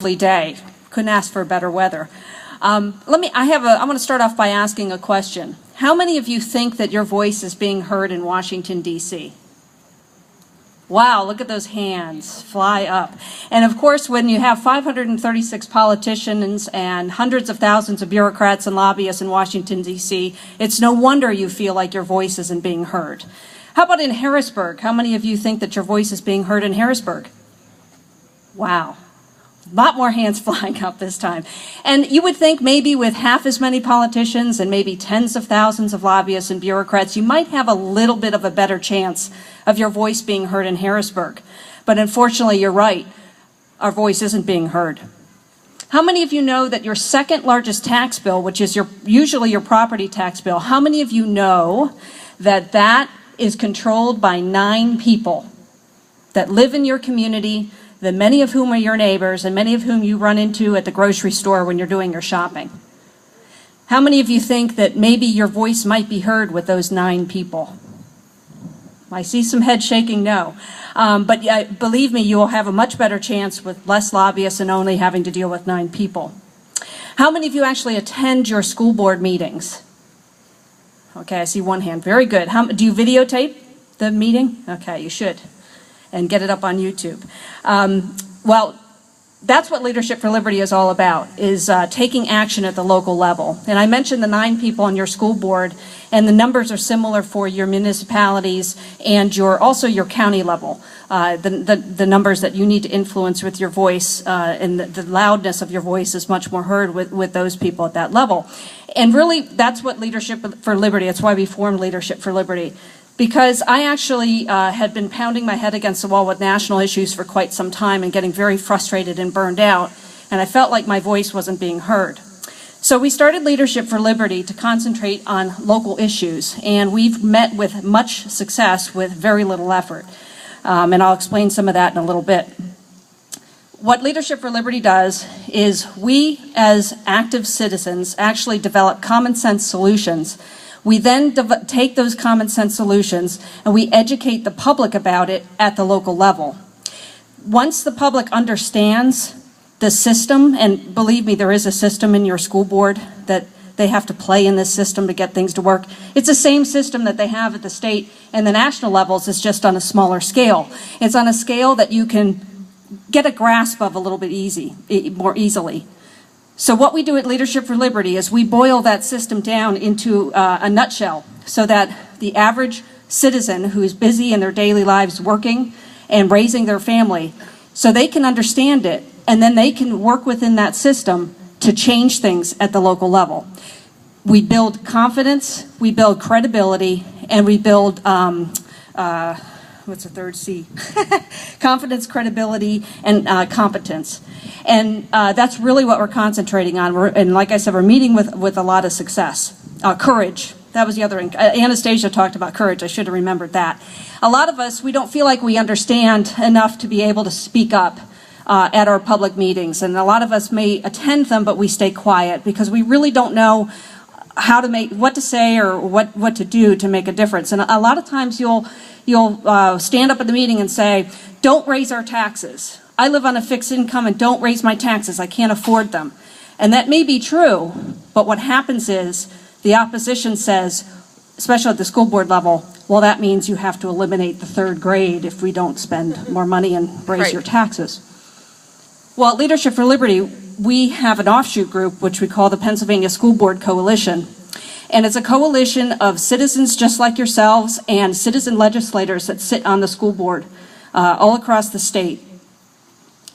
day. Couldn't ask for better weather. I want to start off by asking a question. How many of you think that your voice is being heard in Washington, D.C.? Wow, look at those hands fly up. And of course, when you have 536 politicians and hundreds of thousands of bureaucrats and lobbyists in Washington, D.C., it's no wonder you feel like your voice isn't being heard. How about in Harrisburg? How many of you think that your voice is being heard in Harrisburg? Wow. A lot more hands flying up this time. And you would think maybe with half as many politicians and maybe tens of thousands of lobbyists and bureaucrats, you might have a little bit of a better chance of your voice being heard in Harrisburg. But unfortunately, you're right. Our voice isn't being heard. How many of you know that your second largest tax bill, which is usually your property tax bill, how many of you know that that is controlled by 9 people that live in your community, that many of whom are your neighbors and many of whom you run into at the grocery store when you're doing your shopping? How many of you think that maybe your voice might be heard with those 9 people? I see some head shaking no. But believe me, you will have a much better chance with less lobbyists and only having to deal with 9 people. How many of you actually attend your school board meetings? Okay, I see one hand. Very good. Do you videotape the meeting? Okay, you should. And get it up on YouTube. Well, that's what Leadership for Liberty is all about, is taking action at the local level. And I mentioned the 9 people on your school board, and the numbers are similar for your municipalities and also your county level. The numbers that you need to influence with your voice and the loudness of your voice is much more heard with those people at that level. And really, that's what Leadership for Liberty, that's why we formed Leadership for Liberty. Because I actually had been pounding my head against the wall with national issues for quite some time and getting very frustrated and burned out, and I felt like my voice wasn't being heard. So we started Leadership for Liberty to concentrate on local issues, and we've met with much success with very little effort. And I'll explain some of that in a little bit. What Leadership for Liberty does is we, as active citizens, actually develop common sense solutions. We then take those common sense solutions and we educate the public about it at the local level. Once the public understands the system, and believe me, there is a system in your school board that they have to play in this system to get things to work. It's the same system that they have at the state and the national levels. It's just on a smaller scale. It's on a scale that you can get a grasp of a little bit more easily. So what we do at Leadership for Liberty is we boil that system down into a nutshell so that the average citizen who is busy in their daily lives working and raising their family, so they can understand it, and then they can work within that system to change things at the local level. We build confidence, we build credibility, and we build what's the third C? Confidence, credibility, and competence. And that's really what we're concentrating on. And like I said, we're meeting with a lot of success. Courage. That was the other. Anastasia talked about courage. I should have remembered that. A lot of us, we don't feel like we understand enough to be able to speak up at our public meetings. And a lot of us may attend them, but we stay quiet because we really don't know what to say or what to do to make a difference. And a lot of times you'll stand up at the meeting and say, don't raise our taxes. I live on a fixed income and don't raise my taxes. I can't afford them. And that may be true, but what happens is the opposition says, especially at the school board level, well, that means you have to eliminate the 3rd grade if we don't spend more money and raise your taxes. Well, at Leadership for Liberty, we have an offshoot group, which we call the Pennsylvania School Board Coalition. And it's a coalition of citizens just like yourselves and citizen legislators that sit on the school board all across the state.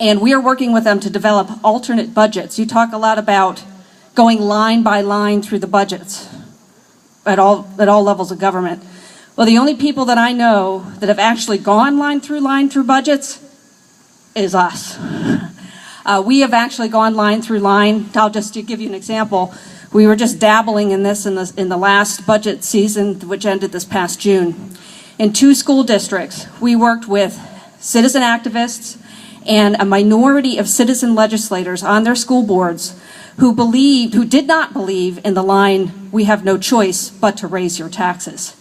And we are working with them to develop alternate budgets. You talk a lot about going line by line through the budgets at all levels of government. Well, the only people that I know that have actually gone line through budgets is us. We have actually gone line through line. I'll just give you an example. We were just dabbling in this in the last budget season, which ended this past June. In 2 school districts, we worked with citizen activists and a minority of citizen legislators on their school boards who did not believe in the line, we have no choice but to raise your taxes.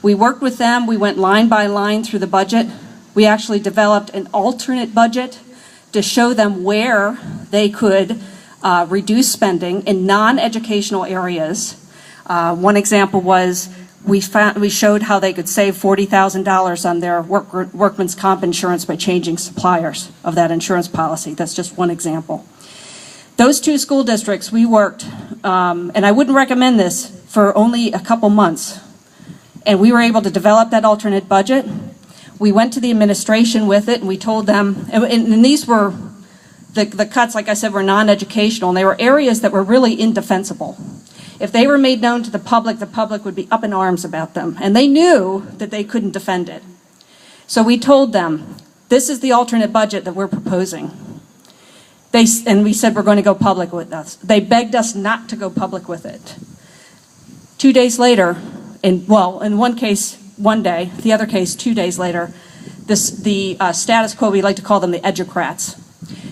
We worked with them. We went line by line through the budget. We actually developed an alternate budget to show them where they could reduce spending in non-educational areas. One example was we showed how they could save $40,000 on their workman's comp insurance by changing suppliers of that insurance policy. That's just one example. Those two school districts, we worked, and I wouldn't recommend this, for only a couple months. And we were able to develop that alternate budget. We went to the administration with it, and we told them, and these were, the cuts, like I said, were non-educational, and they were areas that were really indefensible. If they were made known to the public would be up in arms about them, and they knew that they couldn't defend it. So we told them, this is the alternate budget that we're proposing. And we said we're going to go public with us. They begged us not to go public with it. 2 days later, in one case, 1 day, the other case, 2 days later, the status quo, we like to call them the educrats.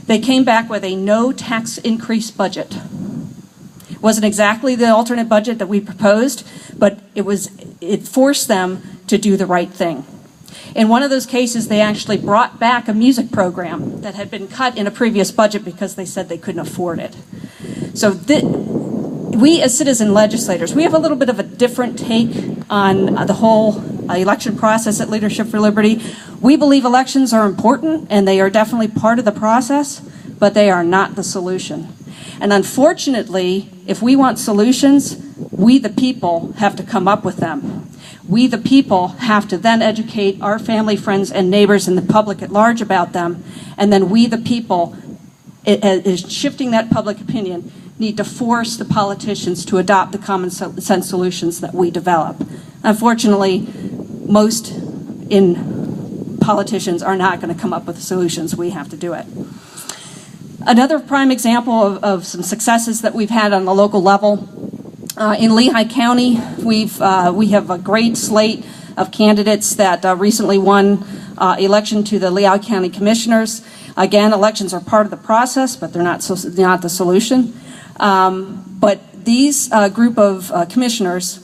They came back with a no tax increase budget. It wasn't exactly the alternate budget that we proposed, but it forced them to do the right thing. In one of those cases, they actually brought back a music program that had been cut in a previous budget because they said they couldn't afford it. So we as citizen legislators, we have a little bit of a different take on the whole election process at Leadership for Liberty. We believe elections are important and they are definitely part of the process, but they are not the solution. And unfortunately, if we want solutions, we the people have to come up with them. We the people have to then educate our family, friends, and neighbors and the public at large about them. And then we the people, is shifting that public opinion, need to force the politicians to adopt the common sense solutions that we develop. Unfortunately, most politicians are not going to come up with the solutions. We have to do it. Another prime example of some successes that we've had on the local level, in Lehigh County, we have a great slate of candidates that recently won election to the Lehigh County Commissioners. Again, elections are part of the process, but they're not the solution. But these group of commissioners,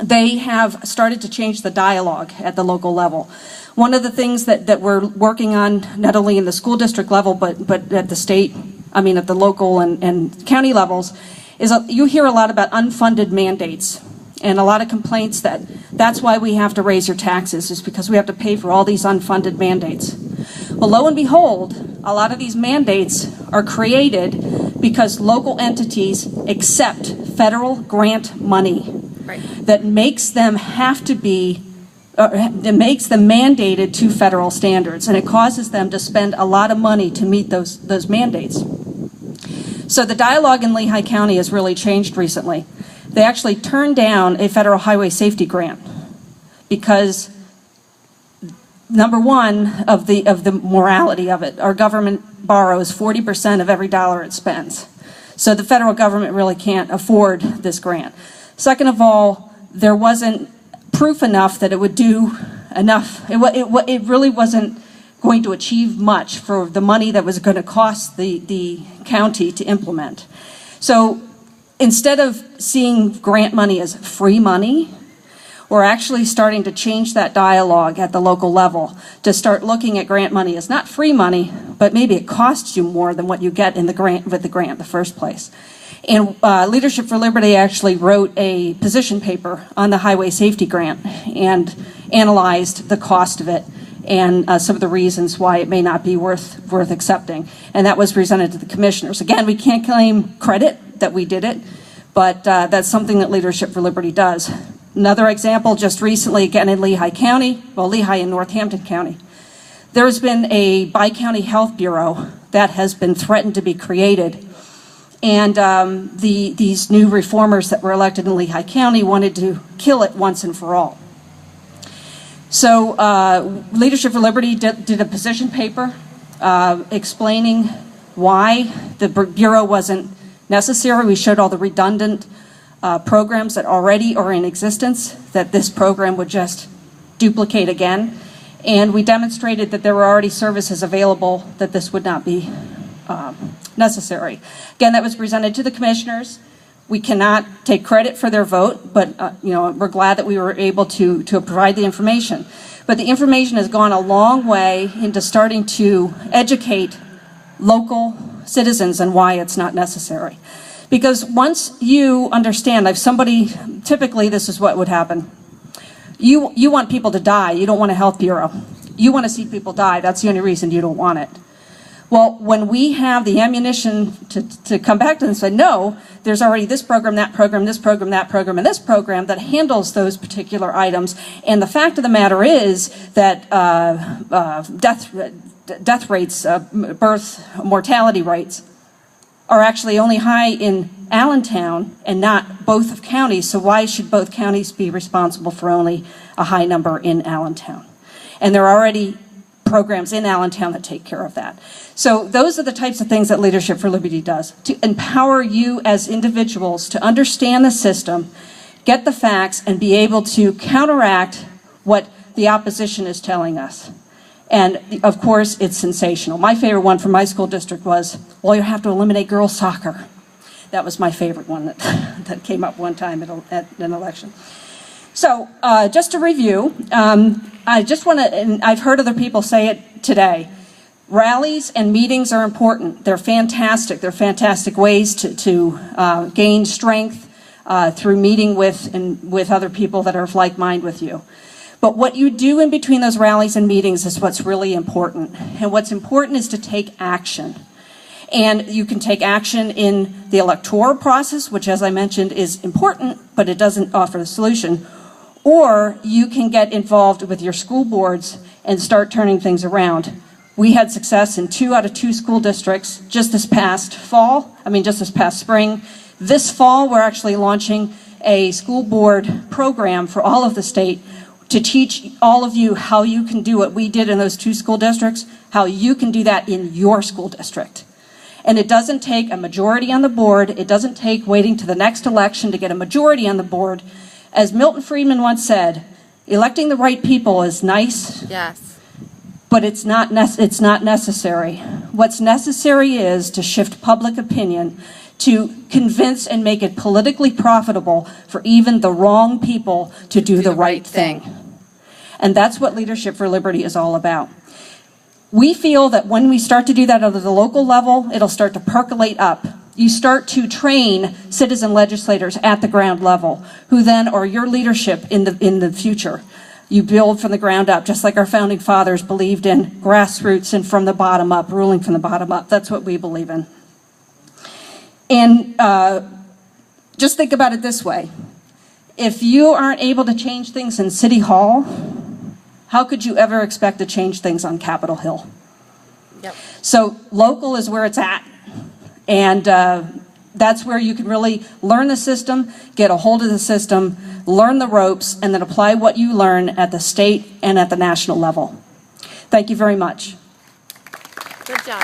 they have started to change the dialogue at the local level. One of the things that we're working on, not only in the school district level, but at the state, at the local and county levels, is you hear a lot about unfunded mandates and a lot of complaints that's why we have to raise your taxes, is because we have to pay for all these unfunded mandates. Well, lo and behold, a lot of these mandates are created because local entities accept federal grant money. Right. That makes them have to be, it makes them mandated to federal standards, and it causes them to spend a lot of money to meet those mandates. So the dialogue in Lehigh County has really changed recently. They actually turned down a federal highway safety grant because, number one, of the morality of it. Our government borrows 40% of every dollar it spends. So the federal government really can't afford this grant. Second of all, there wasn't proof enough that it would do enough. It really wasn't going to achieve much for the money that was going to cost the county to implement. So instead of seeing grant money as free money, we're actually starting to change that dialogue at the local level to start looking at grant money as not free money, but maybe it costs you more than what you get in the grant with the grant in the first place. And Leadership for Liberty actually wrote a position paper on the highway safety grant and analyzed the cost of it and some of the reasons why it may not be worth accepting. And that was presented to the commissioners. Again, we can't claim credit that we did it, but that's something that Leadership for Liberty does. Another example, just recently, again in Lehigh County, Lehigh and Northampton County, there's been a bi-county health bureau that has been threatened to be created. And these new reformers that were elected in Lehigh County wanted to kill it once and for all. So Leadership for Liberty did a position paper explaining why the bureau wasn't necessary. We showed all the redundant programs that already are in existence, that this program would just duplicate again. And we demonstrated that there were already services available, that this would not be necessary. Again, that was presented to the commissioners. We cannot take credit for their vote, but we're glad that we were able to provide the information. But the information has gone a long way into starting to educate local citizens and why it's not necessary. Because once you understand, typically this is what would happen. You want people to die, you don't want a health bureau. You want to see people die, that's the only reason you don't want it. Well, when we have the ammunition to come back to them and say, no, there's already this program, that program, this program, that program, and this program that handles those particular items. And the fact of the matter is that death rates, birth mortality rates, are actually only high in Allentown and not both of counties. So why should both counties be responsible for only a high number in Allentown? And there are already programs in Allentown that take care of that. So those are the types of things that Leadership for Liberty does, to empower you as individuals to understand the system, get the facts, and be able to counteract what the opposition is telling us. And of course, it's sensational. My favorite one from my school district was, well, you have to eliminate girls' soccer. That was my favorite one that came up one time at an election. So just to review, I just want to, and I've heard other people say it today, rallies and meetings are important. They're fantastic. They're fantastic ways to gain strength through meeting with other people that are of like mind with you. But what you do in between those rallies and meetings is what's really important. And what's important is to take action. And you can take action in the electoral process, which, as I mentioned, is important, but it doesn't offer the solution. Or you can get involved with your school boards and start turning things around. We had success in 2 out of 2 school districts just this past spring. This fall, we're actually launching a school board program for all of the state to teach all of you how you can do what we did in those 2 school districts, how you can do that in your school district. And it doesn't take a majority on the board. It doesn't take waiting to the next election to get a majority on the board. As Milton Friedman once said, electing the right people is nice. Yes. But it's not necessary. What's necessary is to shift public opinion, to convince and make it politically profitable for even the wrong people to do the right thing. And that's what Leadership for Liberty is all about. We feel that when we start to do that at the local level, it'll start to percolate up. You start to train citizen legislators at the ground level, who then are your leadership in the future. You build from the ground up, just like our founding fathers believed in grassroots and from the bottom up, ruling from the bottom up. That's what we believe in. And just think about it this way. If you aren't able to change things in City Hall, how could you ever expect to change things on Capitol Hill? Yep. So local is where it's at. And that's where you can really learn the system, get a hold of the system, learn the ropes, and then apply what you learn at the state and at the national level. Thank you very much. Good job.